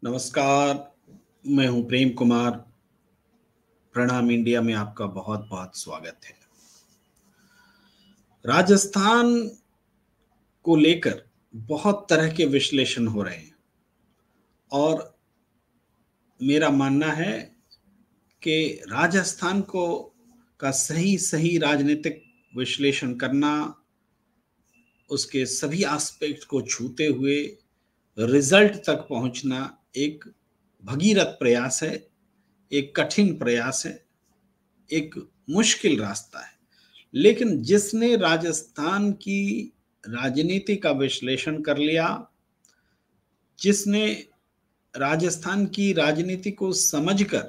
नमस्कार, मैं हूं प्रेम कुमार। प्रणाम इंडिया में आपका बहुत बहुत स्वागत है। राजस्थान को लेकर बहुत तरह के विश्लेषण हो रहे हैं और मेरा मानना है कि राजस्थान को का सही सही राजनीतिक विश्लेषण करना, उसके सभी एस्पेक्ट को छूते हुए रिजल्ट तक पहुंचना एक भगीरथ प्रयास है, एक कठिन प्रयास है, एक मुश्किल रास्ता है। लेकिन जिसने राजस्थान की राजनीति का विश्लेषण कर लिया, जिसने राजस्थान की राजनीति को समझकर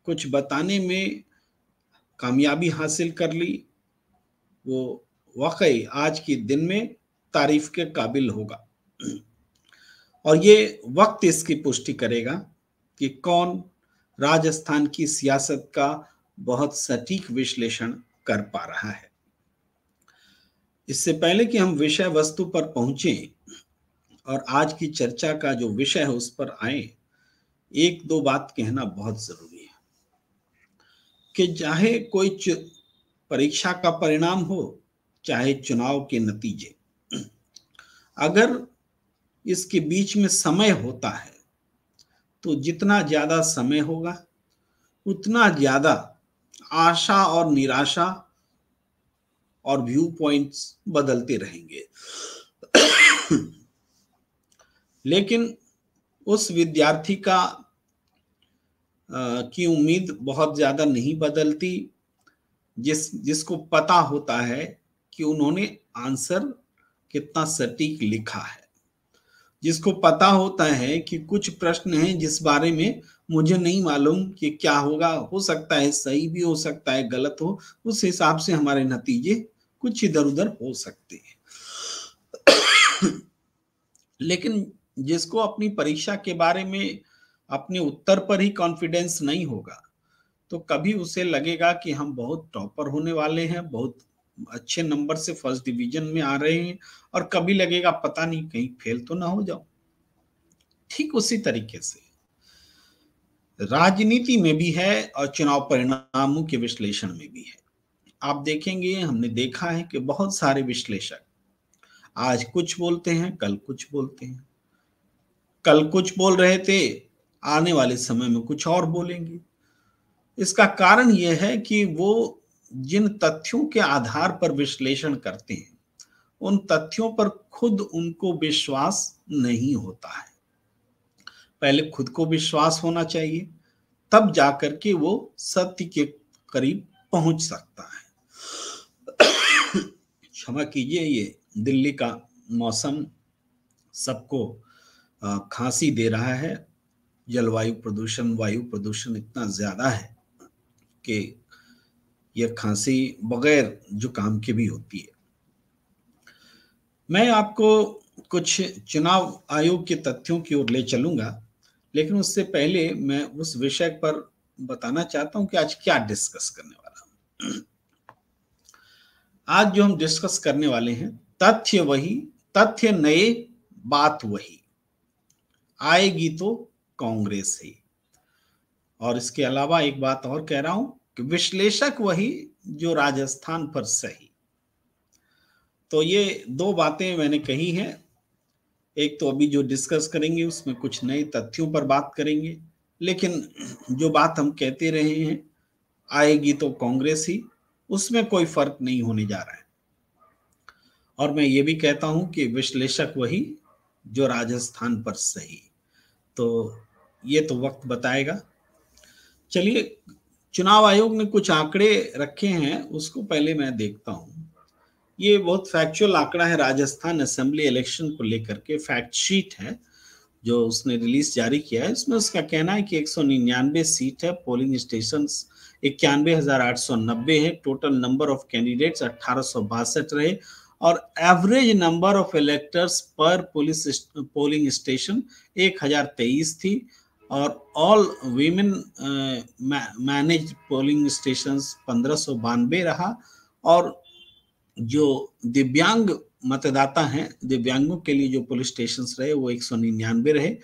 कुछ बताने में कामयाबी हासिल कर ली, वो वाकई आज के दिन में तारीफ के काबिल होगा। और ये वक्त इसकी पुष्टि करेगा कि कौन राजस्थान की सियासत का बहुत सटीक विश्लेषण कर पा रहा है। इससे पहले कि हम विषय वस्तु पर पहुंचे और आज की चर्चा का जो विषय है उस पर आए, एक दो बात कहना बहुत जरूरी है कि चाहे कोई परीक्षा का परिणाम हो, चाहे चुनाव के नतीजे, अगर इसके बीच में समय होता है तो जितना ज्यादा समय होगा उतना ज्यादा आशा और निराशा और व्यू पॉइंट्स बदलते रहेंगे। लेकिन उस विद्यार्थी की उम्मीद बहुत ज्यादा नहीं बदलती जिसको पता होता है कि उन्होंने आंसर कितना सटीक लिखा है, जिसको पता होता है कि कुछ प्रश्न हैं जिस बारे में मुझे नहीं मालूम कि क्या होगा, हो सकता है सही भी हो सकता है गलत हो, उस हिसाब से हमारे नतीजे कुछ इधर उधर हो सकते हैं। लेकिन जिसको अपनी परीक्षा के बारे में अपने उत्तर पर ही कॉन्फिडेंस नहीं होगा, तो कभी उसे लगेगा कि हम बहुत टॉपर होने वाले हैं, बहुत अच्छे नंबर से फर्स्ट डिवीजन में आ रहे हैं, और कभी लगेगा पता नहीं कहीं फेल तो ना हो जाओ। ठीक उसी तरीके से राजनीति में भी है और चुनाव परिणामों के विश्लेषण में भी है। आप देखेंगे, हमने देखा है कि बहुत सारे विश्लेषक आज कुछ बोलते हैं, कल कुछ बोलते हैं, कल कुछ बोल रहे थे, आने वाले समय में कुछ और बोलेंगे। इसका कारण यह है कि वो जिन तथ्यों के आधार पर विश्लेषण करते हैं उन तथ्यों पर खुद उनको विश्वास नहीं होता है। पहले खुद को विश्वास होना चाहिए, तब जाकर के वो सत्य के करीब पहुंच सकता है। क्षमा कीजिए, ये दिल्ली का मौसम सबको खांसी दे रहा है। जलवायु प्रदूषण, वायु प्रदूषण इतना ज्यादा है कि यह खांसी बगैर जुकाम के भी होती है। मैं आपको कुछ चुनाव आयोग के तथ्यों की ओर ले चलूंगा, लेकिन उससे पहले मैं उस विषय पर बताना चाहता हूं कि आज क्या डिस्कस करने वाला हूं। आज जो हम डिस्कस करने वाले हैं, तथ्य वही, तथ्य नए, बात वही, आएगी तो कांग्रेस ही। और इसके अलावा एक बात और कह रहा हूं कि विश्लेषक वही जो राजस्थान पर सही। तो ये दो बातें मैंने कही हैं। एक तो अभी जो डिस्कस करेंगे उसमें कुछ नए तथ्यों पर बात करेंगे, लेकिन जो बात हम कहते रहे हैं, आएगी तो कांग्रेस ही, उसमें कोई फर्क नहीं होने जा रहा है। और मैं ये भी कहता हूं कि विश्लेषक वही जो राजस्थान पर सही। तो ये तो वक्त बताएगा। चलिए, चुनाव आयोग ने कुछ आंकड़े रखे हैं, उसको पहले मैं देखता हूं। ये बहुत फैक्चुअल आंकड़ा है, राजस्थान असेंबली इलेक्शन को लेकर के फैक्ट शीट है जो उसने रिलीज जारी किया है। इसमें उसका कहना है कि 199 सीट है, पोलिंग स्टेशन 91,890 है, टोटल नंबर ऑफ कैंडिडेट्स 1862 रहे, और एवरेज नंबर ऑफ इलेक्टर्स पर पोलिंग स्टेशन 1023 थी, और all women manage polling station 1592 रहा, और जो दिव्यांग मतदाता हैं, दिव्यांगों के लिए जो पुलिस स्टेशन रहे वो 199 रहे,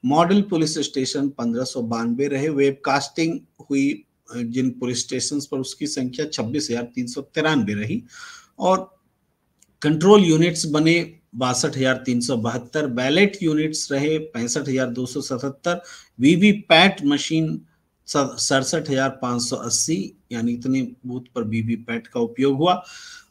मॉडल पुलिस स्टेशन 1592 रहे। वेबकास्टिंग हुई जिन पुलिस स्टेशन पर उसकी संख्या 26,393 रही। और कंट्रोल यूनिट्स बने 62,372, बैलेट यूनिट्स रहे 65,277, वीवीपैट मशीन 67,580, यानी इतने बूथ पर वीवीपैट का उपयोग हुआ।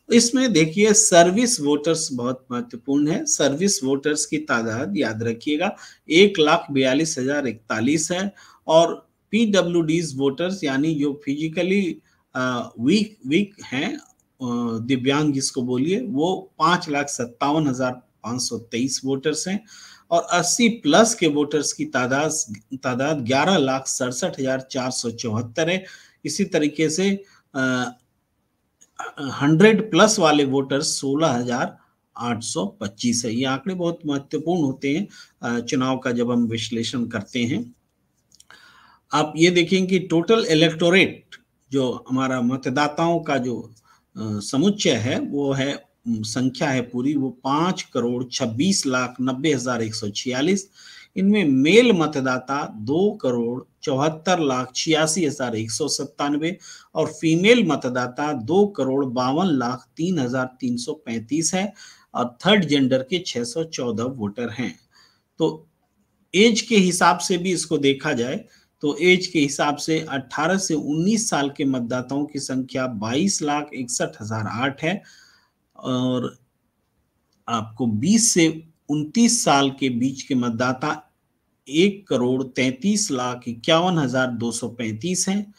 इसमें देखिए सर्विस वोटर्स बहुत महत्वपूर्ण है। सर्विस वोटर्स की तादाद याद रखिएगा 1,42,041 है। और पीडब्ल्यूडीज वोटर्स यानी जो फिजिकली वीक हैं, दिव्यांग जिसको बोलिए, वो 5,57,523 वोटर्स हैं। और 80 प्लस के वोटर्स की तादाद 11,67,474 है। इसी तरीके से 100 प्लस वाले वोटर्स 16,825 है। ये आंकड़े बहुत महत्वपूर्ण होते हैं चुनाव का जब हम विश्लेषण करते हैं। आप ये देखेंगे कि टोटल इलेक्टोरेट जो हमारा मतदाताओं का जो समुच्चय है वो है, संख्या है पूरी, वो 5,26,90,146। इनमें मेल मतदाता 2,74,86,197 और फीमेल मतदाता 2,52,03,335 है। और थर्ड जेंडर के 614 वोटर हैं। तो एज के हिसाब से भी इसको देखा जाए तो एज के हिसाब से 18 से 19 साल के मतदाताओं की संख्या 22,61,008 है। और आपको 20 से 29 साल के बीच के मतदाता 1,33,51,235 हैं।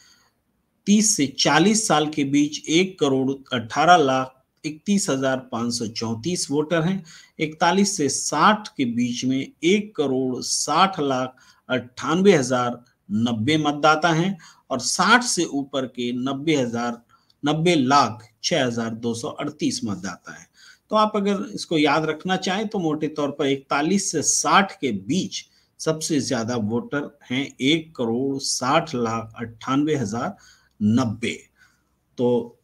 30 से 40 साल के बीच 1,18,31,534 वोटर हैं। 41 से 60 के बीच में 1,60,98,090 मतदाता हैं। और 60 से ऊपर के 90,06,238 मतदाता हैं। तो आप अगर इसको याद रखना चाहें तो मोटे तौर पर 41 से 60 के बीच सबसे ज्यादा वोटर हैं 1,60,98,090। तो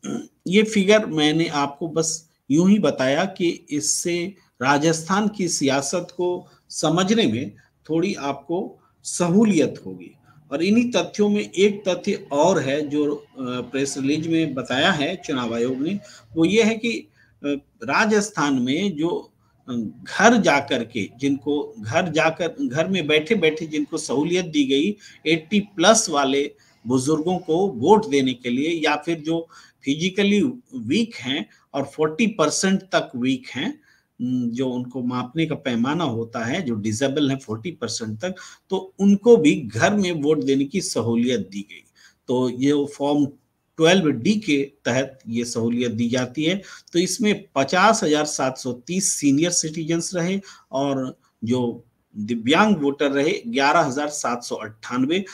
ये फिगर मैंने आपको बस यूं ही बताया कि इससे राजस्थान की सियासत को समझने में थोड़ी आपको सहूलियत होगी। और इन्हीं तथ्यों में एक तथ्य और है जो प्रेस रिलीज में बताया है चुनाव आयोग ने, वो ये है कि राजस्थान में जो घर जाकर के जिनको घर में बैठे बैठे जिनको सहूलियत दी गई 80 प्लस वाले बुजुर्गों को वोट देने के लिए, या फिर जो फिजिकली वीक हैं और 40% तक वीक हैं, जो उनको मापने का पैमाना होता है, जो डिसेबल है 40% तक, तो उनको भी घर में वोट देने की सहूलियत दी गई। तो ये फॉर्म 12D के तहत ये सहूलियत दी जाती है। तो इसमें 50,730 सीनियर सिटीजन्स रहे और जो दिव्यांग वोटर रहे 11,798,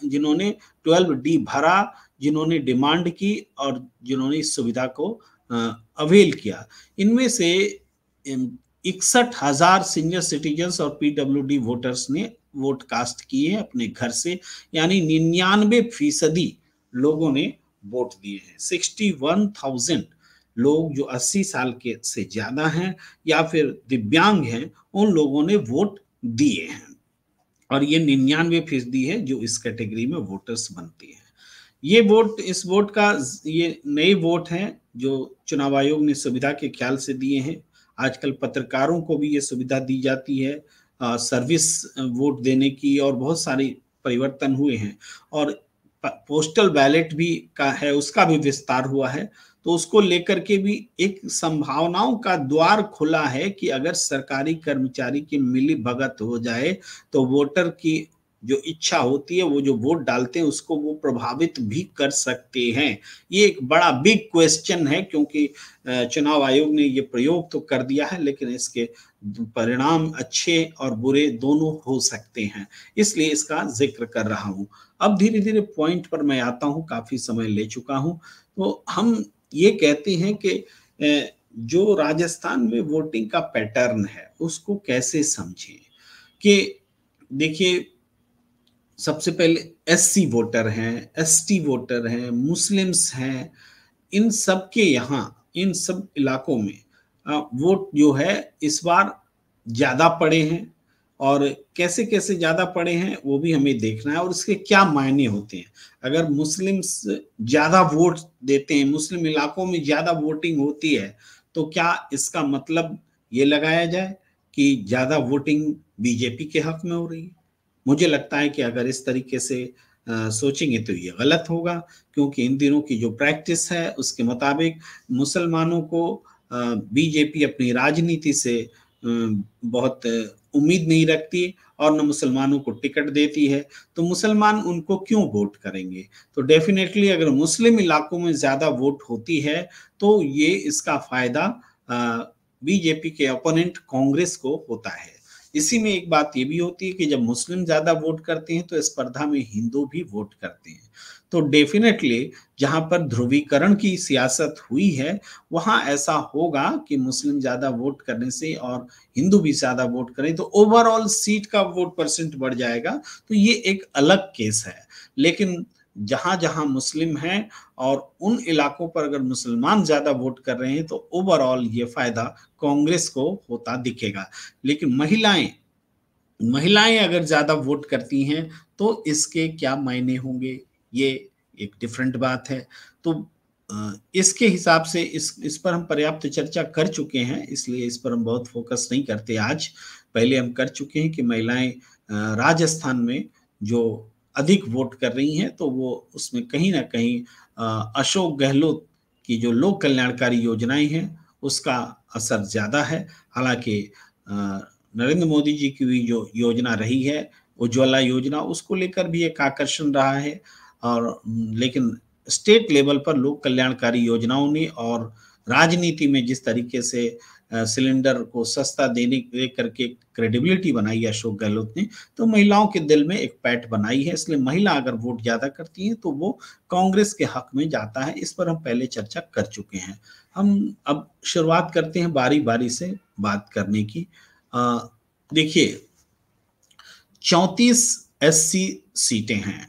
जिन्होंने 12D भरा, जिन्होंने डिमांड की और जिन्होंने इस सुविधा को अवेल किया। इनमें से 61,000 सीनियर सिटीजन्स और पीडब्ल्यूडी वोटर्स ने वोट कास्ट किए हैं अपने घर से, यानी 99% लोगों ने वोट दिए हैं। 61,000 लोग जो 80 साल के से ज्यादा हैं या फिर दिव्यांग हैं, उन लोगों ने वोट दिए हैं। और ये 99% है जो इस कैटेगरी में वोटर्स बनते हैं। ये वोट, इस वोट का, ये नए वोट हैं जो चुनाव आयोग ने सुविधा के ख्याल से दिए हैं। आजकल पत्रकारों को भी ये सुविधा दी जाती है सर्विस वोट देने की, और बहुत सारे परिवर्तन हुए हैं। और पोस्टल बैलेट भी का है, उसका भी विस्तार हुआ है। तो उसको लेकर के भी एक संभावनाओं का द्वार खुला है कि अगर सरकारी कर्मचारी की मिली भगत हो जाए तो वोटर की जो इच्छा होती है, वो जो वोट डालते हैं उसको वो प्रभावित भी कर सकते हैं। ये एक बड़ा बिग क्वेश्चन है, क्योंकि चुनाव आयोग ने ये प्रयोग तो कर दिया है, लेकिन इसके परिणाम अच्छे और बुरे दोनों हो सकते हैं, इसलिए इसका जिक्र कर रहा हूं। अब धीरे धीरे पॉइंट पर मैं आता हूं, काफी समय ले चुका हूं। तो हम ये कहते हैं कि जो राजस्थान में वोटिंग का पैटर्न है उसको कैसे समझें। कि देखिए, सबसे पहले एससी वोटर हैं, एसटी वोटर हैं, मुस्लिम्स हैं, इन सब के यहाँ, इन सब इलाकों में वोट जो है इस बार ज्यादा पड़े हैं। और कैसे कैसे ज्यादा पड़े हैं वो भी हमें देखना है, और इसके क्या मायने होते हैं। अगर मुस्लिम्स ज्यादा वोट देते हैं, मुस्लिम इलाकों में ज्यादा वोटिंग होती है, तो क्या इसका मतलब ये लगाया जाए कि ज्यादा वोटिंग बीजेपी के हक में हो रही है? मुझे लगता है कि अगर इस तरीके से सोचेंगे तो ये गलत होगा, क्योंकि इन दिनों की जो प्रैक्टिस है उसके मुताबिक मुसलमानों को बीजेपी अपनी राजनीति से बहुत उम्मीद नहीं रखती, और न मुसलमानों को टिकट देती है, तो मुसलमान उनको क्यों वोट करेंगे? तो डेफिनेटली अगर मुस्लिम इलाकों में ज्यादा वोट होती है तो ये इसका फायदा बीजेपी के ओपोनेंट कांग्रेस को होता है। इसी में एक बात ये भी होती है कि जब मुस्लिम ज्यादा वोट करते हैं तो स्पर्धा में हिंदू भी वोट करते हैं। तो डेफिनेटली जहां पर ध्रुवीकरण की सियासत हुई है वहां ऐसा होगा कि मुस्लिम ज्यादा वोट करने से और हिंदू भी ज्यादा वोट करें तो ओवरऑल सीट का वोट परसेंट बढ़ जाएगा, तो ये एक अलग केस है। लेकिन जहां जहां मुस्लिम हैं और उन इलाकों पर अगर मुसलमान ज्यादा वोट कर रहे हैं तो ओवरऑल ये फायदा कांग्रेस को होता दिखेगा। लेकिन महिलाएं महिलाएं अगर ज्यादा वोट करती हैं तो इसके क्या मायने होंगे, ये एक डिफरेंट बात है। तो इसके हिसाब से इस पर हम पर्याप्त चर्चा कर चुके हैं, इसलिए इस पर हम बहुत फोकस नहीं करते आज। पहले हम कर चुके हैं कि महिलाएं राजस्थान में जो अधिक वोट कर रही हैं तो वो उसमें कहीं ना कहीं अशोक गहलोत की जो लोक कल्याणकारी योजनाएं हैं उसका असर ज्यादा है। हालांकि नरेंद्र मोदी जी की भी जो योजना रही है उज्ज्वला योजना, उसको लेकर भी एक आकर्षण रहा है। और लेकिन स्टेट लेवल पर लोक कल्याणकारी योजनाओं ने और राजनीति में जिस तरीके से सिलेंडर को सस्ता देने लेकर के क्रेडिबिलिटी बनाई है अशोक गहलोत ने, तो महिलाओं के दिल में एक पैठ बनाई है। इसलिए महिला अगर वोट ज्यादा करती हैं तो वो कांग्रेस के हक में जाता है। इस पर हम पहले चर्चा कर चुके हैं। हम अब शुरुआत करते हैं बारी बारी से बात करने की। देखिए, 34 एससी सीटें हैं,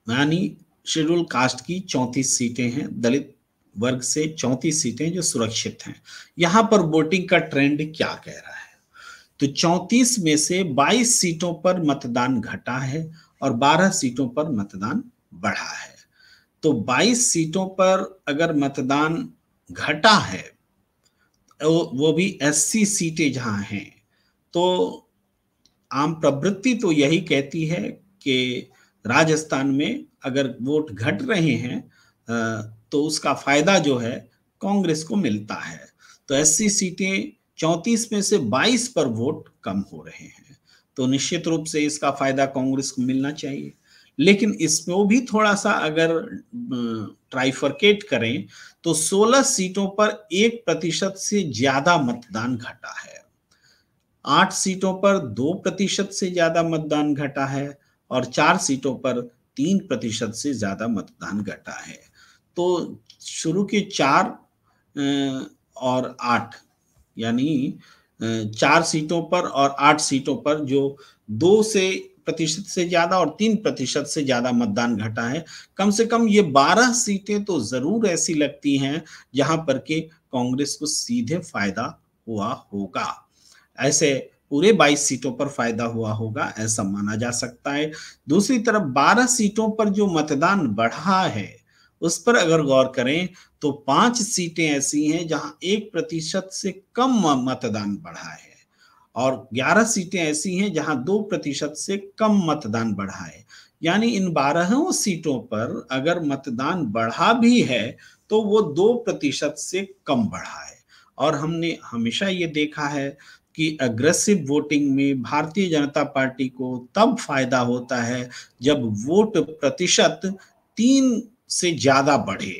यानी शेड्यूल कास्ट की 34 सीटें हैं, दलित वर्ग से 34 सीटें जो सुरक्षित हैं। यहां पर वोटिंग का ट्रेंड क्या कह रहा है? तो 34 में से 22 सीटों पर मतदान घटा है और 12 सीटों पर मतदान बढ़ा है। तो 22 सीटों पर अगर मतदान घटा है, वो भी एससी सीटें जहां हैं, तो आम प्रवृत्ति तो यही कहती है कि राजस्थान में अगर वोट घट रहे हैं तो उसका फायदा जो है कांग्रेस को मिलता है। तो 80 सीटें 34 में से 22 पर वोट कम हो रहे हैं, तो निश्चित रूप से इसका फायदा कांग्रेस को मिलना चाहिए। लेकिन इसमें भी थोड़ा सा अगर ट्राइफरकेट करें तो 16 सीटों पर 1% से ज्यादा मतदान घटा है, 8 सीटों पर 2% से ज्यादा मतदान घटा है और 4 सीटों पर 3% से ज्यादा मतदान घटा है। तो शुरू के 4 और 8, यानी 4 सीटों पर और 8 सीटों पर जो 2% से ज्यादा और 3% से ज्यादा मतदान घटा है, कम से कम ये 12 सीटें तो जरूर ऐसी लगती हैं जहां पर के कांग्रेस को सीधे फायदा हुआ होगा। ऐसे पूरे 22 सीटों पर फायदा हुआ होगा ऐसा माना जा सकता है। दूसरी तरफ 12 सीटों पर जो मतदान बढ़ा है उस पर अगर गौर करें तो 5 सीटें ऐसी हैं जहां 1% से कम मतदान बढ़ा है और 11 सीटें ऐसी हैं जहां 2% से कम मतदान बढ़ा है। यानी इन 12 सीटों पर अगर मतदान बढ़ा भी है तो वो 2% से कम बढ़ा है। और हमने हमेशा ये देखा है कि अग्रेसिव वोटिंग में भारतीय जनता पार्टी को तब फायदा होता है जब वोट प्रतिशत 3 से ज्यादा बढ़े।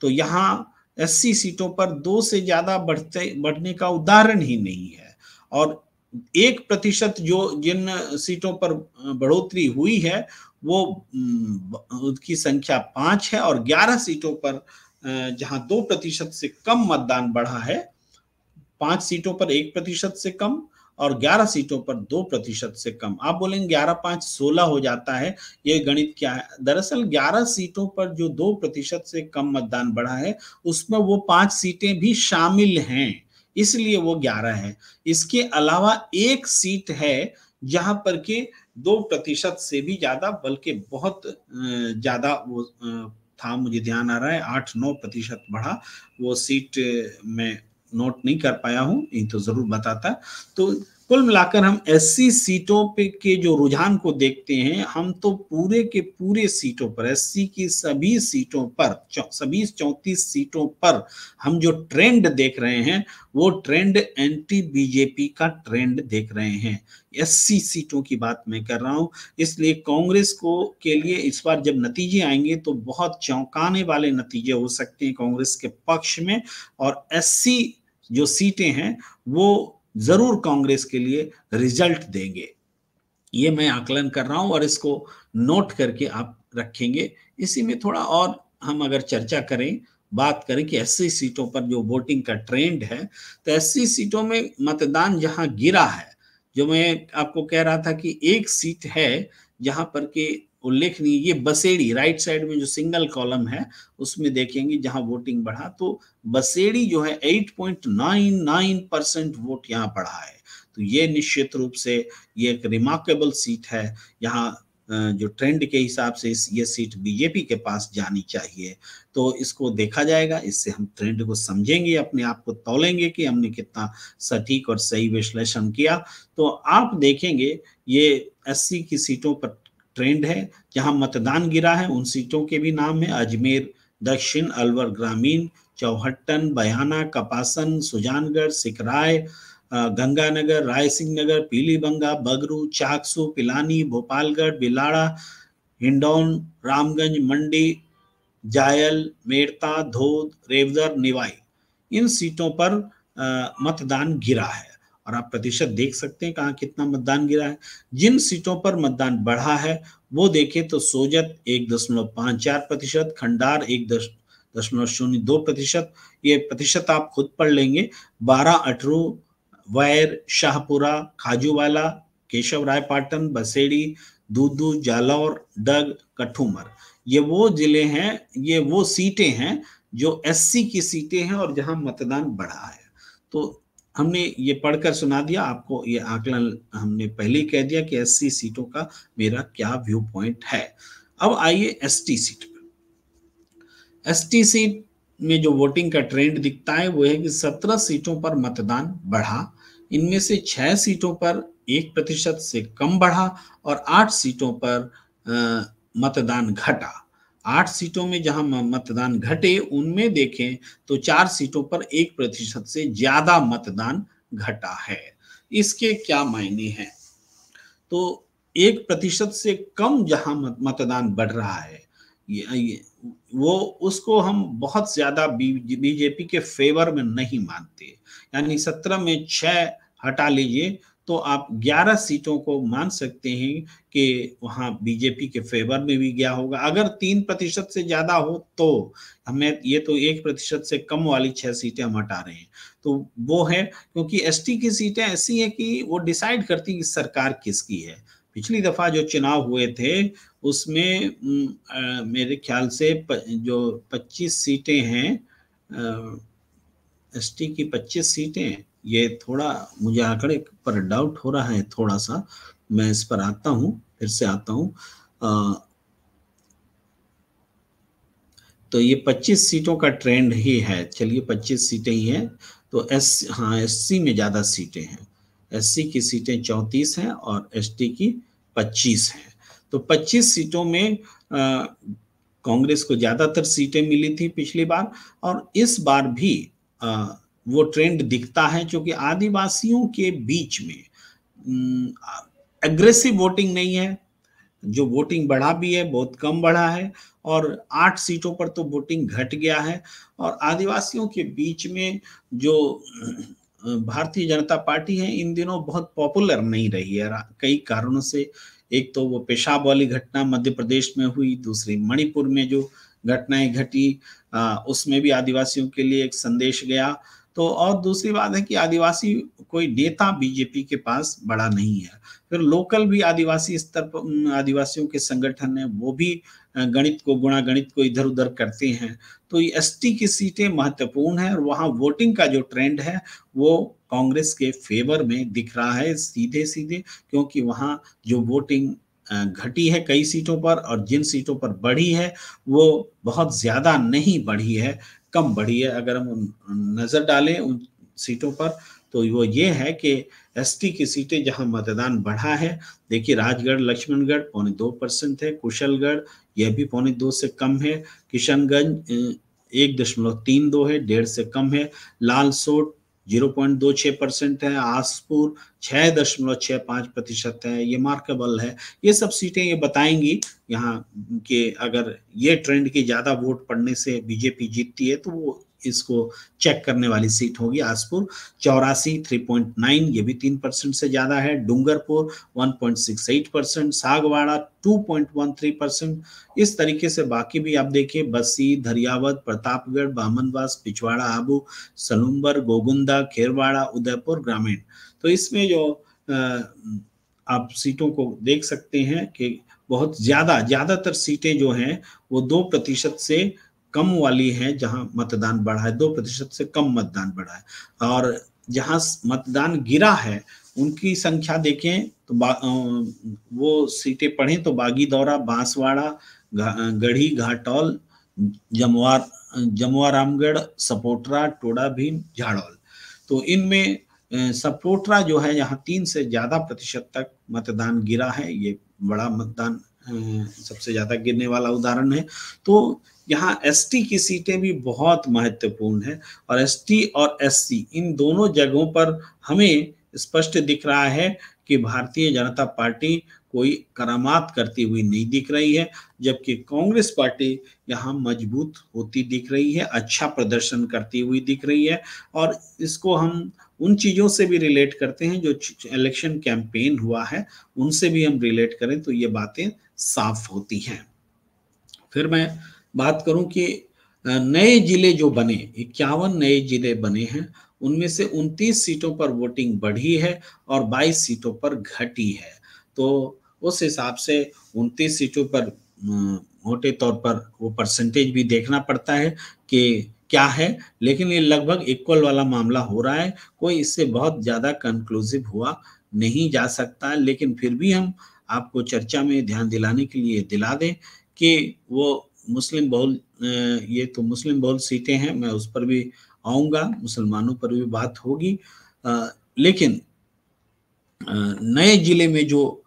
तो यहाँ 80 सीटों पर 2 से ज्यादा बढ़ने का उदाहरण ही नहीं है। और 1% जो जिन सीटों पर बढ़ोतरी हुई है वो उसकी संख्या 5 है, और 11 सीटों पर जहां 2% से कम मतदान बढ़ा है, 5 सीटों पर 1% से कम और 11 सीटों पर 2% से कम। आप बोलेंगे 11 5 16 हो जाता है, ये गणित क्या है? दरअसल 11 सीटों पर जो 2% से कम मतदान बढ़ा है उसमें वो 5 सीटें भी शामिल हैं। इसलिए वो 11 है। इसके अलावा एक सीट है जहां पर के 2% से भी ज्यादा, बल्कि बहुत ज्यादा वो था, मुझे ध्यान आ रहा है 8-9% बढ़ा। वो सीट मैं नोट नहीं कर पाया हूं, ये तो जरूर बताता। तो कुल मिलाकर हम एससी सीटों पे के जो रुझान को देखते हैं, हम तो पूरे के पूरे सीटों पर, एससी की सभी सीटों पर, सभी 34 सीटों पर हम जो ट्रेंड देख रहे हैं, वो ट्रेंड एंटी बीजेपी का ट्रेंड देख रहे हैं। 80 सीटों की बात मैं कर रहा हूं। इसलिए कांग्रेस को के लिए इस बार जब नतीजे आएंगे तो बहुत चौंकाने वाले नतीजे हो सकते हैं कांग्रेस के पक्ष में, और 80 जो सीटें हैं वो जरूर कांग्रेस के लिए रिजल्ट देंगे। ये मैं आकलन कर रहा हूं और इसको नोट करके आप रखेंगे। इसी में थोड़ा और हम अगर चर्चा करें, बात करें कि 80 सीटों पर जो वोटिंग का ट्रेंड है, तो 80 सीटों में मतदान जहां गिरा है, जो मैं आपको कह रहा था कि एक सीट है जहां पर के उल्लेखनीय, ये बसेड़ी राइट साइड में जो सिंगल कॉलम है उसमें देखेंगे जहां वोटिंग बढ़ा, तो बसेड़ी जो है 8.99% वोट यहां बढ़ा है। तो ये निश्चित रूप से ये एक रिमार्केबल सीट है। यहाँ जो ट्रेंड के हिसाब से ये सीट बीजेपी के पास जानी चाहिए। तो इसको देखा जाएगा, इससे हम ट्रेंड को समझेंगे, अपने आप को तौलेंगे कि हमने कितना सटीक और सही विश्लेषण किया। तो आप देखेंगे ये 80 की सीटों पर ट्रेंड है। जहां मतदान गिरा है उन सीटों के भी नाम है: अजमेर दक्षिण, अलवर ग्रामीण, चौहट्टन, बयाना, कपासन, सुजानगढ़, सिकराय, गंगानगर, रायसिंह नगर, पीलीबंगा, बगरू, चाकसू, पिलानी, भोपालगढ़, बिलाड़ा, हिंडौन, रामगंज, मंडी, जायल, मेड़ता, धोद, रेवदर, निवाई, इन सीटों पर मतदान गिरा है। और आप प्रतिशत देख सकते हैं कहाँ कितना मतदान गिरा है। जिन सीटों पर मतदान बढ़ा है वो देखें तो सोजत 1.54%, खंडार 1.02%, ये प्रतिशत आप खुद पढ़ लेंगे। 12 अटरू, वैर, शाहपुरा, खाजूवाला, केशव राय पाटन, बसेड़ी, दूदू, जालौर, डग, कठूमर, ये वो जिले हैं, ये वो सीटें हैं जो एससी की सीटें हैं और जहां मतदान बढ़ा है। तो हमने ये पढ़कर सुना दिया आपको, ये आकलन हमने पहले ही कह दिया कि एससी सीटों का मेरा क्या व्यू पॉइंट है। अब आइए एसटी सीट पर। एसटी सीट में जो वोटिंग का ट्रेंड दिखता है वो है कि 17 सीटों पर मतदान बढ़ा। इनमें से 6 सीटों पर 1% से कम बढ़ा और 8 सीटों पर मतदान घटा। 8 सीटों में जहां मतदान घटे उनमें देखें तो 4 सीटों पर 1% से ज्यादा मतदान घटा है। इसके क्या मायने हैं? तो 1% से कम जहां मतदान बढ़ रहा है, वो उसको हम बहुत ज्यादा बीजेपी के फेवर में नहीं मानते। यानी 17 में 6 हटा लीजिए तो आप 11 सीटों को मान सकते हैं कि वहां बीजेपी के फेवर में भी गया होगा। अगर 3% से ज्यादा हो तो हमें, ये तो 1% से कम वाली 6 सीटें हम हटा रहे हैं, तो वो है क्योंकि एसटी की सीटें ऐसी हैं कि वो डिसाइड करती कि सरकार किसकी है। पिछली दफा जो चुनाव हुए थे उसमें मेरे ख्याल से जो 25 सीटें हैं, एसटी की 25 सीटें, ये थोड़ा मुझे आंकड़े पर डाउट हो रहा है थोड़ा सा, मैं इस पर आता हूं, फिर से आता हूं। तो ये 25 सीटों का ट्रेंड ही है, चलिए 25 सीटें ही हैं। तो एससी में ज्यादा सीटें हैं। एससी की सीटें 34 हैं और एसटी की 25 हैं। तो 25 सीटों में कांग्रेस को ज्यादातर सीटें मिली थी पिछली बार, और इस बार भी वो ट्रेंड दिखता है क्योंकि आदिवासियों के बीच में एग्रेसिव वोटिंग नहीं है। जो वोटिंग बढ़ा भी है बहुत कम बढ़ा है, और 8 सीटों पर तो वोटिंग घट गया है। और आदिवासियों के बीच में जो भारतीय जनता पार्टी है इन दिनों बहुत पॉपुलर नहीं रही है कई कारणों से। एक तो वो पेशाब वाली घटना मध्य प्रदेश में हुई, दूसरी मणिपुर में जो घटनाएं घटी उसमें भी आदिवासियों के लिए एक संदेश गया। तो और दूसरी बात है कि आदिवासी कोई नेता बीजेपी के पास बड़ा नहीं है। फिर लोकल भी आदिवासी स्तर पर आदिवासियों के संगठन है, वो भी गणित को गुणा गणित को इधर उधर करते हैं। तो ये एसटी की सीटें महत्वपूर्ण है और वहाँ वोटिंग का जो ट्रेंड है वो कांग्रेस के फेवर में दिख रहा है सीधे सीधे, क्योंकि वहाँ जो वोटिंग घटी है कई सीटों पर और जिन सीटों पर बढ़ी है वो बहुत ज्यादा नहीं बढ़ी है, कम बढ़ी है। अगर हम नजर डालें उन सीटों पर तो वो ये है कि एसटी की सीटें जहां मतदान बढ़ा है, देखिए राजगढ़ लक्ष्मणगढ़ 2.25% है, कुशलगढ़ यह भी 2.25 से कम है, किशनगंज 1.32 है, 1.5 से कम है, लालसोट 0.26% है, आसपुर 6.65% है। ये मार्केबल है। ये सब सीटें ये बताएंगी यहाँ के अगर ये ट्रेंड की ज्यादा वोट पड़ने से बीजेपी जीतती है तो वो इसको चेक करने वाली सीट होगी। आसपुर 84 3.9 ये भी 3% से ज्यादा है, डूंगरपुर 1.68%, सागवाड़ा 2.13%। इस तरीके से बाकी भी आप देखिए बस्सी, धरियावद, प्रतापगढ़, बामनवास, पिछवाड़ा, आबू, सलूम्बर, गोगुंदा, खेरवाड़ा, उदयपुर ग्रामीण। तो इसमें जो आप सीटों को देख सकते हैं कि बहुत ज्यादातर सीटें जो हैं वो 2% से कम वाली हैं, जहां मतदान बढ़ा है 2% से कम मतदान बढ़ा है। और जहां मतदान गिरा है उनकी संख्या देखें तो वो सीटें पढ़ें तो बागीदौरा, बांसवाड़ा, गढ़ी, घाटौल, जमवार जमवारामगढ़, सपोटरा, टोडा भीम, झाड़ौल। तो इनमें सपोटरा जो है यहाँ 3 से ज्यादा प्रतिशत तक मतदान गिरा है, ये बड़ा मतदान सबसे ज्यादा गिरने वाला उदाहरण है। तो यहाँ एसटी की सीटें भी बहुत महत्वपूर्ण है और एसटी और एससी इन दोनों जगहों पर हमें स्पष्ट दिख रहा है कि भारतीय जनता पार्टी कोई करामात करती हुई नहीं दिख रही है, जबकि कांग्रेस पार्टी यहाँ मजबूत होती दिख रही है, अच्छा प्रदर्शन करती हुई दिख रही है। और इसको हम उन चीजों से भी रिलेट करते हैं जो इलेक्शन कैंपेन हुआ है, उनसे भी हम रिलेट करें तो ये बातें साफ होती हैं। फिर मैं बात करूं कि नए जिले जो बने, 51 नए जिले बने हैं, उनमें से 29 सीटों पर वोटिंग बढ़ी है और 22 सीटों पर घटी है। तो उस हिसाब से 29 सीटों पर मोटे तौर पर वो परसेंटेज भी देखना पड़ता है कि क्या है, लेकिन ये लगभग इक्वल वाला मामला हो रहा है, कोई इससे बहुत ज्यादा कंक्लूसिव हुआ नहीं जा सकता। लेकिन फिर भी हम आपको चर्चा में ध्यान दिलाने के लिए दिला दें कि वो मुस्लिम बहुल ये तो मुस्लिम बहुल सीटें हैं, मैं उस पर भी आऊंगा, मुसलमानों पर भी बात होगी। लेकिन नए जिले में जो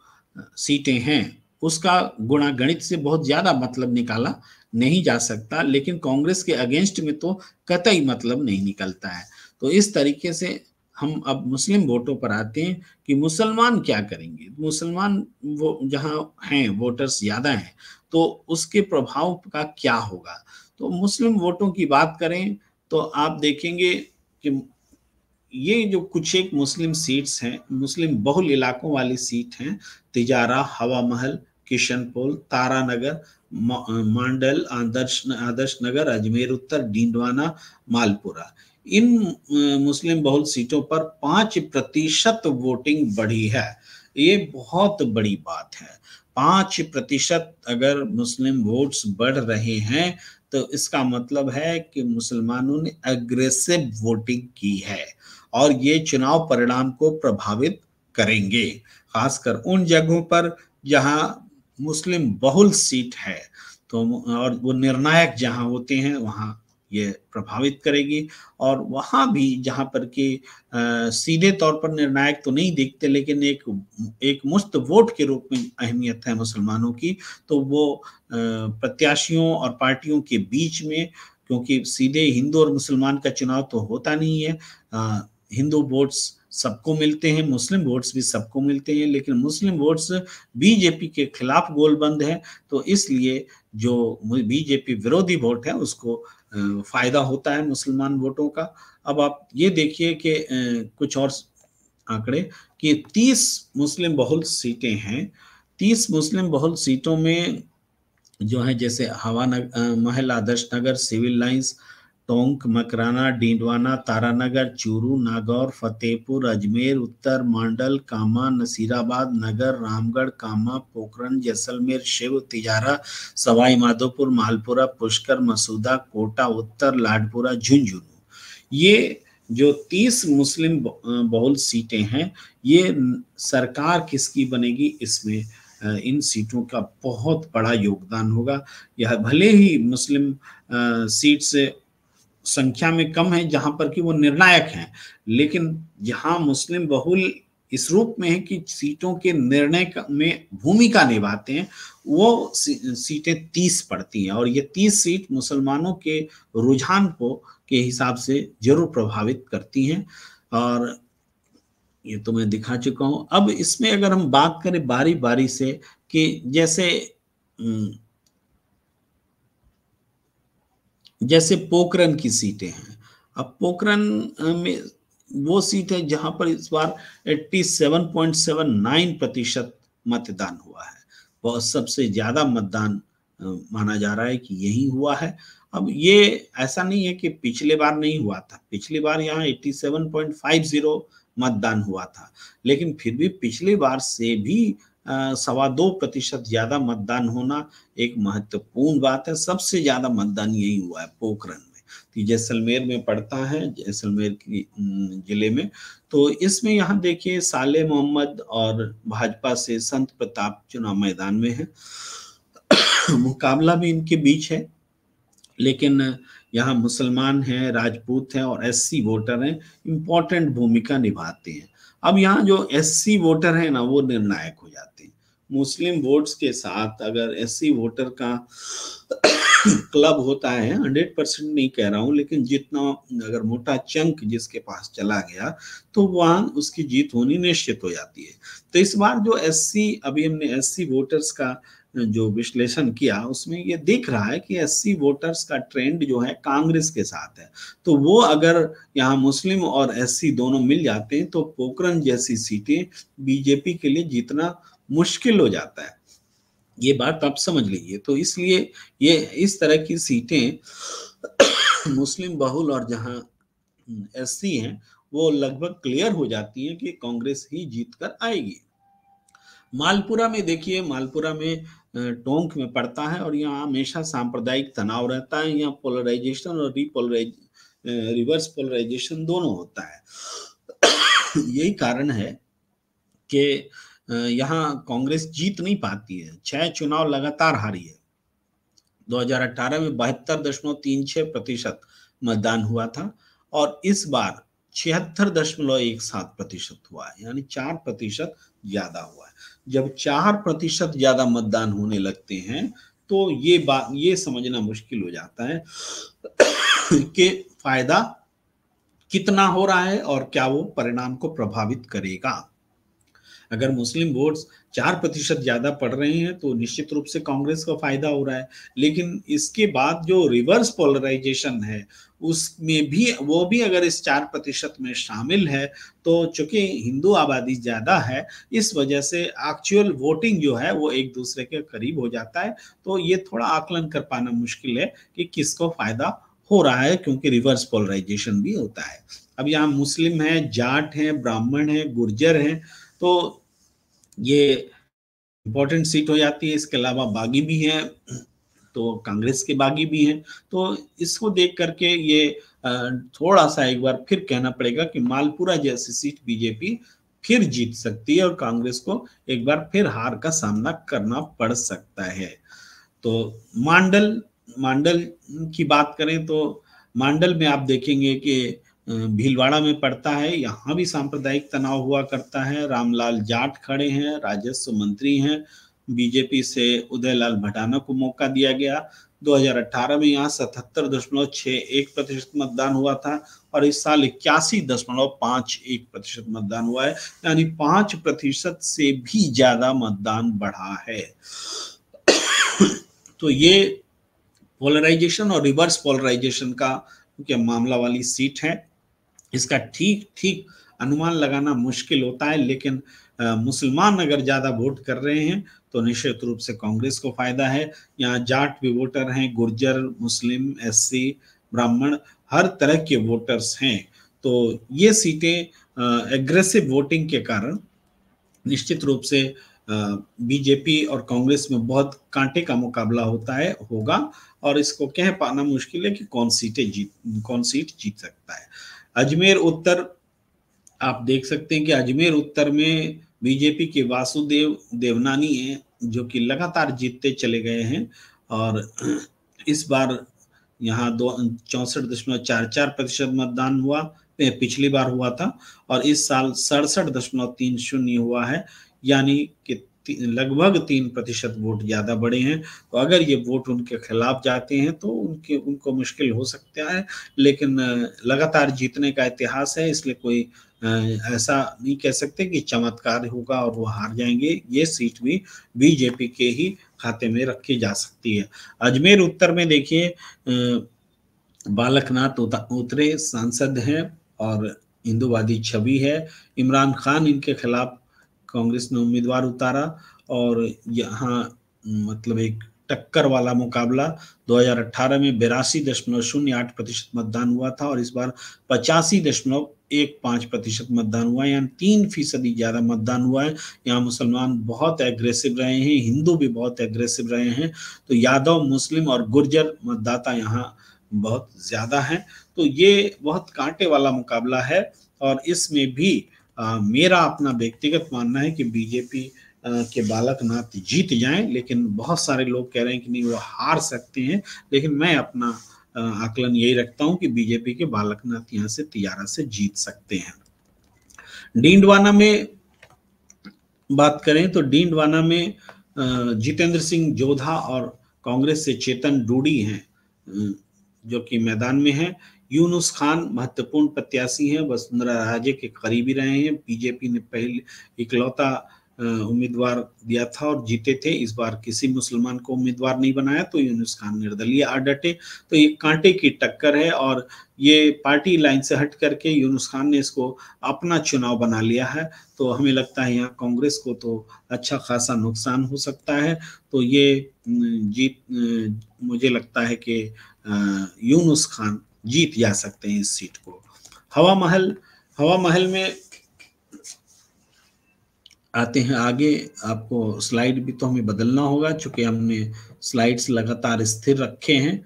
सीटें हैं उसका गुणा गणित से बहुत ज्यादा मतलब निकाला नहीं जा सकता, लेकिन कांग्रेस के अगेंस्ट में तो कतई मतलब नहीं निकलता है। तो इस तरीके से हम अब मुस्लिम वोटों पर आते हैं कि मुसलमान क्या करेंगे। मुसलमान वो जहां हैं वोटर्स ज्यादा हैं तो उसके प्रभाव का क्या होगा। तो मुस्लिम वोटों की बात करें तो आप देखेंगे कि ये जो कुछ एक मुस्लिम सीट्स हैं, मुस्लिम बहुल इलाकों वाली सीट हैं, तिजारा, हवा महल, किशनपोल, तारानगर, मांडल, आदर्श नगर, अजमेर उत्तर, डीडवाना, मालपुरा। इन मुस्लिम बहुल सीटों पर 5% वोटिंग बढ़ी है। ये बहुत बड़ी बात है। 5% अगर मुस्लिम वोट्स बढ़ रहे हैं तो इसका मतलब है कि मुसलमानों ने अग्रेसिव वोटिंग की है और ये चुनाव परिणाम को प्रभावित करेंगे, खासकर उन जगहों पर जहां मुस्लिम बहुल सीट है। तो और वो निर्णायक जहां होते हैं वहां ये प्रभावित करेगी। और वहां भी जहां पर कि सीधे तौर पर निर्णायक तो नहीं दिखते, लेकिन एक मुश्त वोट के रूप में अहमियत है मुसलमानों की, तो वो प्रत्याशियों और पार्टियों के बीच में, क्योंकि सीधे हिंदू और मुसलमान का चुनाव तो होता नहीं है, हिंदू वोट्स सबको मिलते हैं, मुस्लिम वोट्स भी सबको मिलते हैं, लेकिन मुस्लिम वोट्स बीजेपी के खिलाफ गोलबंद है, तो इसलिए जो बीजेपी विरोधी वोट है उसको फायदा होता है मुसलमान वोटों का। अब आप ये देखिए कि कुछ और आंकड़े कि 30 मुस्लिम बहुल सीटें हैं। 30 मुस्लिम बहुल सीटों में जो है जैसे महल, आदर्श नगर, सिविल लाइंस, टोंक, मकराना, डीडवाना, तारानगर, चूरू, नागौर, फतेहपुर, अजमेर उत्तर, मांडल, कामा, नसीराबाद, नगर, रामगढ़, कामा, पोखरण, जैसलमेर, शिव, तिजारा, सवाई माधोपुर, मालपुरा, पुष्कर, मसूदा, कोटा उत्तर, लाडपुरा, झुंझुनू। ये जो 30 मुस्लिम बहुल सीटें हैं, ये सरकार किसकी बनेगी, इसमें इन सीटों का बहुत बड़ा योगदान होगा। यह भले ही मुस्लिम सीट से संख्या में कम है जहां पर कि वो निर्णायक हैं, लेकिन जहां मुस्लिम बहुल इस रूप में है कि सीटों के निर्णय में भूमिका निभाते हैं, वो सीटें 30 पड़ती हैं, और ये 30 सीट मुसलमानों के रुझान को के हिसाब से जरूर प्रभावित करती हैं। और ये तो मैं दिखा चुका हूं। अब इसमें अगर हम बात करें बारी बारी से कि जैसे पोखरण की सीटें हैं। अब पोखरण में वो सीट है जहां पर इस बार 87.79% मतदान हुआ है। बहुत सबसे ज्यादा मतदान माना जा रहा है कि यही हुआ है। अब ये ऐसा नहीं है कि पिछले बार नहीं हुआ था, पिछली बार यहाँ 87.50 मतदान हुआ था, लेकिन फिर भी पिछली बार से भी 2.25% ज्यादा मतदान होना एक महत्वपूर्ण बात है। सबसे ज्यादा मतदान यही हुआ है पोखरण में, तो जैसलमेर में पड़ता है, जैसलमेर की जिले में। तो इसमें यहाँ देखिए साले मोहम्मद और भाजपा से संत प्रताप चुनाव मैदान में है। मुकाबला भी इनके बीच है, लेकिन यहाँ मुसलमान हैं, राजपूत हैं और एससी वोटर हैं, इंपॉर्टेंट भूमिका निभाते हैं। अब यहाँ जो एससी वोटर है ना, वो निर्णायक हो जाते हैं। मुस्लिम वोट्स के साथ अगर एससी वोटर का क्लब होता है, 100% नहीं कह रहा हूं, लेकिन जितना अगर मोटा चंक जिसके पास चला गया तो वहां उसकी जीत होनी निश्चित हो जाती है। तो इस बार जो अभी हमने एससी वोटर्स का जो विश्लेषण किया, उसमें ये दिख रहा है कि एससी वोटर्स का ट्रेंड जो है कांग्रेस के साथ है। तो वो अगर यहाँ मुस्लिम और एससी दोनों मिल जाते हैं तो पोखरण जैसी सीटें बीजेपी के लिए जीतना मुश्किल हो जाता है। ये बात आप समझ लीजिए। तो इसलिए ये इस तरह की सीटें मुस्लिम बहुल और जहां एससी हैं, वो लगभग क्लियर हो जाती हैं कि कांग्रेस ही जीत कर आएगी। मालपुरा में देखिए, मालपुरा में टोंक में पड़ता है और यहाँ हमेशा सांप्रदायिक तनाव रहता है। यहाँ पोलराइजेशन और रिवर्स पोलराइजेशन दोनों होता है। यही कारण है कि यहाँ कांग्रेस जीत नहीं पाती है। 6 चुनाव लगातार हारी है। 2018 में 72.36% मतदान हुआ था और इस बार 76.17% हुआ है, यानी 4% ज्यादा हुआ है। जब 4% ज्यादा मतदान होने लगते हैं तो ये समझना मुश्किल हो जाता है कि फायदा कितना हो रहा है और क्या वो परिणाम को प्रभावित करेगा। अगर मुस्लिम वोट्स 4% ज्यादा पड़ रहे हैं तो निश्चित रूप से कांग्रेस का फायदा हो रहा है, लेकिन इसके बाद जो रिवर्स पोलराइजेशन है उसमें भी वो भी अगर इस 4% में शामिल है, तो चूंकि हिंदू आबादी ज्यादा है, इस वजह से एक्चुअल वोटिंग जो है वो एक दूसरे के करीब हो जाता है। तो ये थोड़ा आकलन कर पाना मुश्किल है कि किसको फायदा हो रहा है, क्योंकि रिवर्स पोलराइजेशन भी होता है। अब यहाँ मुस्लिम है, जाट है, ब्राह्मण है, गुर्जर है, तो ये इंपॉर्टेंट सीट हो जाती है। इसके अलावा बागी भी हैं, तो कांग्रेस के बागी भी हैं। तो इसको देख करके ये थोड़ा सा एक बार फिर कहना पड़ेगा कि मालपुरा जैसी सीट बीजेपी फिर जीत सकती है और कांग्रेस को एक बार फिर हार का सामना करना पड़ सकता है। तो मांडल की बात करें तो मांडल में आप देखेंगे कि भीलवाड़ा में पड़ता है, यहाँ भी सांप्रदायिक तनाव हुआ करता है। रामलाल जाट खड़े हैं, राजस्व मंत्री हैं, बीजेपी से उदयलाल भटाना को मौका दिया गया। 2018 में यहाँ 77.61% मतदान हुआ था और इस साल 81.51% मतदान हुआ है, यानी 5% से भी ज्यादा मतदान बढ़ा है। तो ये पोलराइजेशन और रिवर्स पोलराइजेशन का क्या मामला वाली सीट है। इसका ठीक अनुमान लगाना मुश्किल होता है, लेकिन मुसलमान अगर ज्यादा वोट कर रहे हैं तो निश्चित रूप से कांग्रेस को फायदा है। यहाँ जाट भी वोटर हैं, गुर्जर, मुस्लिम, एससी, ब्राह्मण, हर तरह के वोटर्स हैं। तो ये सीटें एग्रेसिव वोटिंग के कारण निश्चित रूप से बीजेपी और कांग्रेस में बहुत कांटे का मुकाबला होगा, और इसको कह पाना मुश्किल है कि कौन सीट जीत सकता है। अजमेर उत्तर, आप देख सकते हैं कि अजमेर उत्तर में बीजेपी के वासुदेव देवनानी हैं, जो कि लगातार जीतते चले गए हैं, और इस बार यहाँ 64.44% मतदान हुआ, पिछली बार हुआ था, और इस साल 67.30 हुआ है, यानी कि लगभग 3% वोट ज्यादा बढ़े हैं। तो अगर ये वोट उनके खिलाफ जाते हैं तो उनको मुश्किल हो सकता है, लेकिन लगातार जीतने का इतिहास है, इसलिए कोई ऐसा नहीं कह सकते कि चमत्कार होगा और वो हार जाएंगे। ये सीट भी बीजेपी के ही खाते में रखी जा सकती है। अजमेर उत्तर में देखिए, बालकनाथ उतरे सांसद हैं और हिंदूवादी छवि है। इमरान खान इनके खिलाफ कांग्रेस ने उम्मीदवार उतारा, और यहाँ मतलब एक टक्कर वाला मुकाबला 2018 में 82.08% मतदान हुआ था, और इस बार 85.15% मतदान हुआ, यानी 3% ज्यादा मतदान हुआ है। यहाँ मुसलमान बहुत एग्रेसिव रहे हैं, हिंदू भी बहुत एग्रेसिव रहे हैं, तो यादव, मुस्लिम और गुर्जर मतदाता यहाँ बहुत ज्यादा है। तो ये बहुत कांटे वाला मुकाबला है, और इसमें भी मेरा अपना व्यक्तिगत मानना है कि बीजेपी के बालकनाथ जीत जाएं, लेकिन बहुत सारे लोग कह रहे हैं कि नहीं, वो हार सकते हैं, लेकिन मैं अपना आकलन यही रखता हूं कि बीजेपी के बालकनाथ यहां से तियारा से जीत सकते हैं। डींडवाना में बात करें तो डींडवाना में जितेंद्र सिंह जोधा और कांग्रेस से चेतन डूडी हैं जो कि मैदान में है। यूनुस खान महत्वपूर्ण प्रत्याशी हैं, वसुंधरा राजे के करीबी रहे हैं। बीजेपी ने पहले इकलौता उम्मीदवार दिया था और जीते थे, इस बार किसी मुसलमान को उम्मीदवार नहीं बनाया, तो यूनुस खान निर्दलीय आ डटे। तो ये कांटे की टक्कर है, और ये पार्टी लाइन से हट करके यूनुस खान ने इसको अपना चुनाव बना लिया है। तो हमें लगता है यहाँ कांग्रेस को तो अच्छा खासा नुकसान हो सकता है। तो ये जीत, मुझे लगता है कि यूनुस खान जीत जा सकते हैं इस सीट को। हवा महल में आते हैं आगे। आपको स्लाइड भी तो हमें बदलना होगा, चूंकि हमने स्लाइड्स लगातार स्थिर रखे हैं।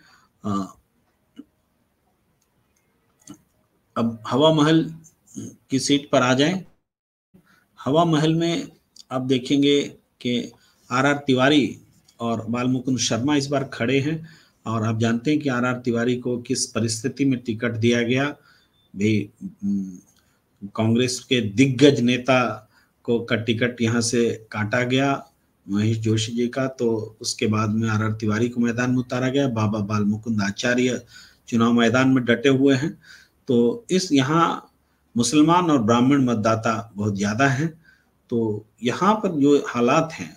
अब हवा महल की सीट पर आ जाएं। हवा महल में आप देखेंगे कि आर तिवारी और बालमुकुंद शर्मा इस बार खड़े हैं, और आप जानते हैं कि आर तिवारी को किस परिस्थिति में टिकट दिया गया। भी कांग्रेस के दिग्गज नेता को का टिकट यहाँ से काटा गया, महेश जोशी जी का, तो उसके बाद में आर तिवारी को मैदान में उतारा गया। बाबा बालमुकुंद आचार्य चुनाव मैदान में डटे हुए हैं। तो इस यहाँ मुसलमान और ब्राह्मण मतदाता बहुत ज्यादा हैं। तो यहाँ पर जो हालात हैं,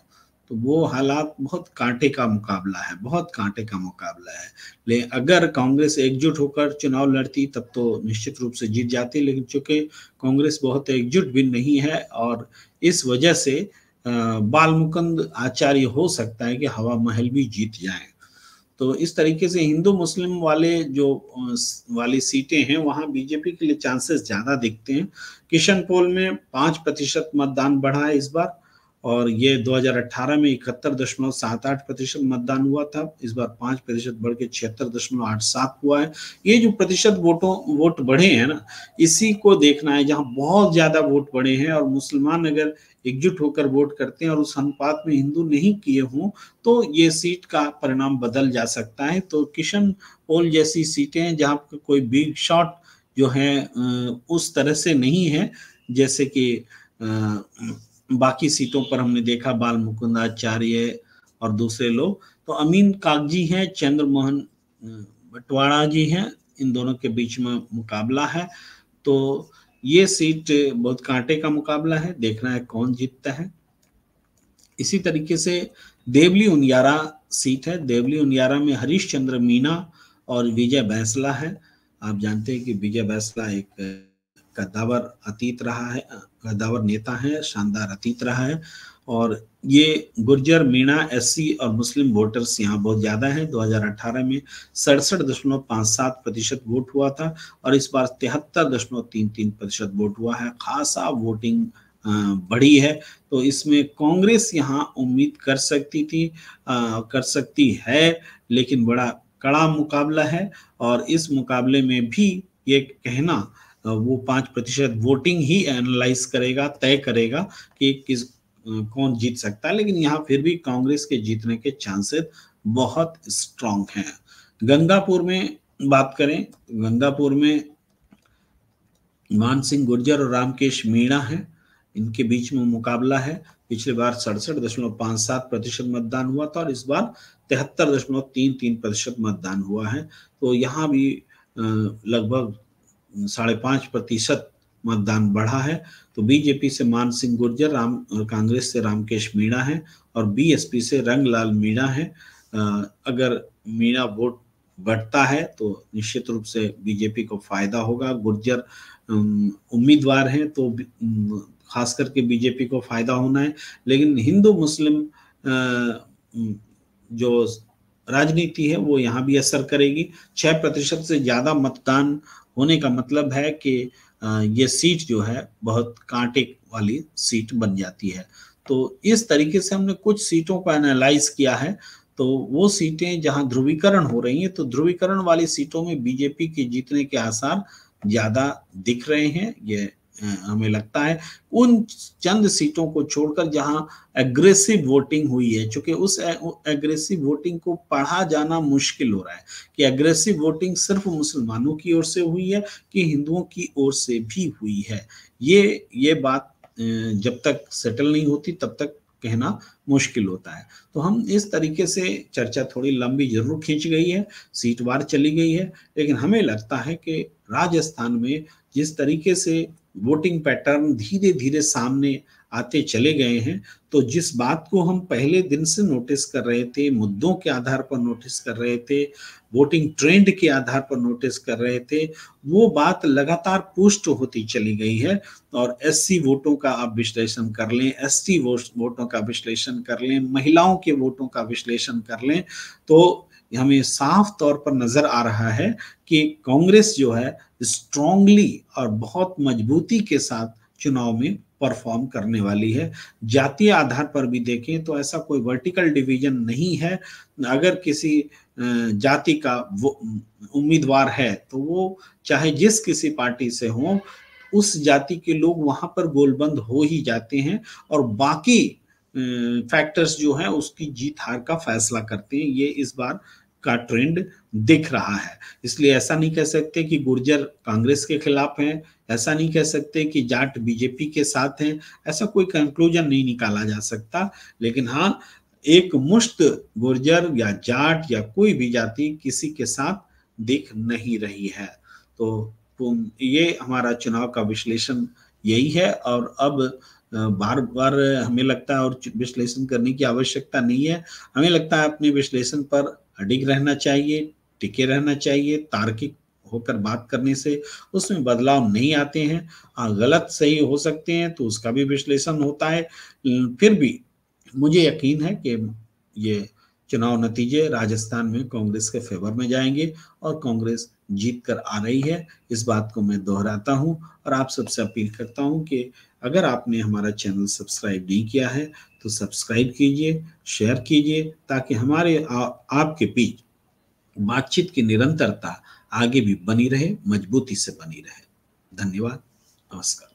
तो वो हालात बहुत कांटे का मुकाबला है, बहुत कांटे का मुकाबला है। लेकिन अगर कांग्रेस एकजुट होकर चुनाव लड़ती तब तो निश्चित रूप से जीत जाती, लेकिन चूंकि कांग्रेस बहुत एकजुट भी नहीं है, और इस वजह से बालमुकुंद आचार्य हो सकता है कि हवा महल भी जीत जाए। तो इस तरीके से हिंदू मुस्लिम वाली सीटें हैं, वहां बीजेपी के लिए चांसेस ज्यादा दिखते हैं। किशनपोल में 5% मतदान बढ़ा है इस बार, और ये 2018 में 71.78% मतदान हुआ था, इस बार 5% बढ़ के 76.87 हुआ है। ये जो प्रतिशत वोट बढ़े हैं ना, इसी को देखना है, जहां बहुत ज्यादा वोट बढ़े हैं और मुसलमान अगर एकजुट होकर वोट करते हैं और उस अनुपात में हिंदू नहीं किए हों, तो ये सीट का परिणाम बदल जा सकता है। तो किशन पोल जैसी सीटें जहां कोई बिग शॉट जो है उस तरह से नहीं है, जैसे कि बाकी सीटों पर हमने देखा बालमुकुंद आचार्य और दूसरे लोग। तो अमीन कागजी हैं, चंद्रमोहन बटवाड़ा जी हैं, इन दोनों के बीच में मुकाबला है। तो ये सीट बहुत कांटे का मुकाबला है, देखना है कौन जीतता है। इसी तरीके से देवली उनियारा सीट है। देवली उनियारा में हरीश चंद्र मीना और विजय बैंसला है। आप जानते हैं कि विजय बैंसला एक कद्दावर नेता है, शानदार अतीत रहा है, और ये गुर्जर, मीणा, एससी और मुस्लिम वोटर्स यहाँ बहुत ज़्यादा हैं। 2018 में 67.57% वोट हुआ था और इस बार 73.33% वोट हुआ है। खासा वोटिंग बढ़ी है, तो इसमें कांग्रेस यहाँ उम्मीद कर सकती थी, कर सकती है, लेकिन बड़ा कड़ा मुकाबला है और इस मुकाबले में भी ये कहना वो 5% वोटिंग ही एनालाइज करेगा, तय करेगा कि किस कौन जीत सकता है, लेकिन यहाँ फिर भी कांग्रेस के जीतने के चांसेस बहुत स्ट्रांग हैं। गंगापुर में बात करें, गंगापुर में मान सिंह गुर्जर और रामकेश मीणा हैं, इनके बीच में मुकाबला है। पिछले बार 67.57% मतदान हुआ था और इस बार 73.33% मतदान हुआ है, तो यहाँ भी लगभग 5.5% मतदान बढ़ा है। तो बीजेपी से मान सिंह गुर्जर, कांग्रेस से रामकेश मीणा है और बीएसपी से रंगलाल मीणा है। अगर मीणा वोट बढ़ता है तो निश्चित रूप से बीजेपी को फायदा होगा। गुर्जर उम्मीदवार हैं तो खास करके बीजेपी को फायदा होना है, लेकिन हिंदू मुस्लिम जो राजनीति है वो यहाँ भी असर करेगी। 6% से ज्यादा मतदान होने का मतलब है कि ये सीट जो है बहुत कांटे वाली सीट बन जाती है। तो इस तरीके से हमने कुछ सीटों को एनालाइज किया है, तो वो सीटें जहां ध्रुवीकरण हो रही हैं, तो ध्रुवीकरण वाली सीटों में बीजेपी के जीतने के आसार ज्यादा दिख रहे हैं। ये हमें लगता है उन चंद सीटों को छोड़कर जहां एग्रेसिव वोटिंग हुई है, क्योंकि उस एग्रेसिव वोटिंग को पढ़ा जाना मुश्किल हो रहा है कि एग्रेसिव वोटिंग सिर्फ मुसलमानों की ओर से हुई है कि हिंदुओं की ओर से भी हुई है। ये बात जब तक सेटल नहीं होती तब तक कहना मुश्किल होता है। तो हम इस तरीके से चर्चा थोड़ी लंबी जरूर खींच गई है, सीटवार चली गई है, लेकिन हमें लगता है कि राजस्थान में जिस तरीके से वोटिंग पैटर्न धीरे धीरे सामने आते चले गए हैं, तो जिस बात को हम पहले दिन से नोटिस कर रहे थे, मुद्दों के आधार पर नोटिस कर रहे थे, वोटिंग ट्रेंड के आधार पर नोटिस कर रहे थे, वो बात लगातार पुष्ट होती चली गई है। और एससी वोटों का आप विश्लेषण कर लें, एसटी वोटों का विश्लेषण कर लें, महिलाओं के वोटों का विश्लेषण कर लें, तो हमें साफ तौर पर नजर आ रहा है कि कांग्रेस जो है स्ट्रांगली और बहुत मजबूती के साथ चुनाव में परफॉर्म करने वाली है। जातीय आधार पर भी देखें तो ऐसा कोई वर्टिकल डिवीजन नहीं है। अगर किसी जाति का वो उम्मीदवार है तो वो चाहे जिस किसी पार्टी से हो, उस जाति के लोग वहां पर गोलबंद हो ही जाते हैं और बाकी फैक्टर्स जो है उसकी जीत हार का फैसला करते हैं। ये इस बार का ट्रेंड दिख रहा है। इसलिए ऐसा नहीं कह सकते कि गुर्जर कांग्रेस के खिलाफ हैं, ऐसा नहीं कह सकते कि जाट बीजेपी के साथ हैं, ऐसा कोई कंक्लूजन नहीं निकाला जा सकता। लेकिन हाँ, एक मुश्त गुर्जर या जाट या कोई भी जाति किसी के साथ दिख नहीं रही है। तो ये हमारा चुनाव का विश्लेषण यही है और अब बार बार हमें लगता है और विश्लेषण करने की आवश्यकता नहीं है। हमें लगता है अपने विश्लेषण पर अडिग रहना चाहिए, टिके रहना चाहिए। तार्किक होकर बात करने से उसमें बदलाव नहीं आते हैं। हाँ, गलत सही हो सकते हैं तो उसका भी विश्लेषण होता है। फिर भी मुझे यकीन है कि ये चुनाव नतीजे राजस्थान में कांग्रेस के फेवर में जाएंगे और कांग्रेस जीत कर आ रही है। इस बात को मैं दोहराता हूं और आप सबसे अपील करता हूं कि अगर आपने हमारा चैनल सब्सक्राइब नहीं किया है तो सब्सक्राइब कीजिए, शेयर कीजिए, ताकि हमारे आपके बीच बातचीत की निरंतरता आगे भी बनी रहे, मजबूती से बनी रहे। धन्यवाद, नमस्कार।